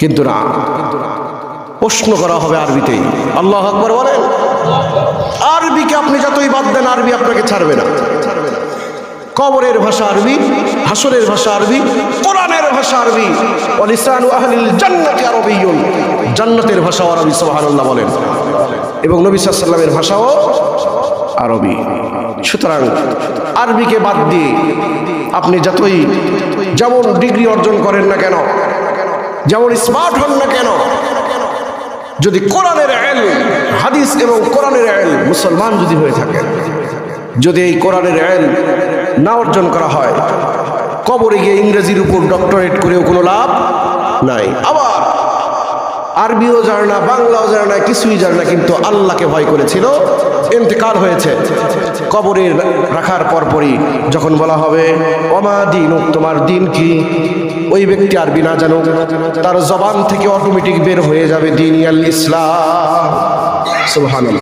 কিন্তু না, প্রশ্ন করা হবে আরবিতেই। আল্লাহু আকবার বলেন। আরবিকে আপনি যতই বাদ দেন, আরবি আপনাকে ছাড়বে না। কবরের ভাষা আরবি, হাসরের ভাষা আরবি, কোরআনের ভাষা আরবি। ওয়া লিসানু আহলিল জান্নাতি আরবিয়্যুন, জান্নাতের ভাষাও আরবি। সুবহানাল্লাহ বলেন। এবং নবী সাল্লাল্লাহু আলাইহি ওয়াসাল্লামের ভাষাও আরবি। সুতরাং আরবিকে বাদ দিয়ে আপনি যতই যেমন ডিগ্রি অর্জন করেন না কেন, যেমন স্মার্ট হন না কেন, যদি কোরআনের ইলম, হাদিস এবং কোরআনের ইলম মুসলমান যদি হয়ে থাকে, যদি এই কোরআনের ইলম না অর্জন করা হয়, কবরে গিয়ে ইংরেজির উপর ডক্টরেট করেও কোনো লাভ নাই। আবার আরবিও জানে না, বাংলাও জানে না, কিছুই জানে না, কিন্তু আল্লাহকে ভয় করেছিল, ইন্তেকাল হয়েছে। কবরে রাখার পরপরই যখন বলা হবে ওমা দীনুক, তোমার দিন কি, ওই ব্যক্তি আরবি না জানুক, তার জবান থেকে অটোমেটিক বের হয়ে যাবে দিন আল ইসলাম। সুবহানাল্লাহ।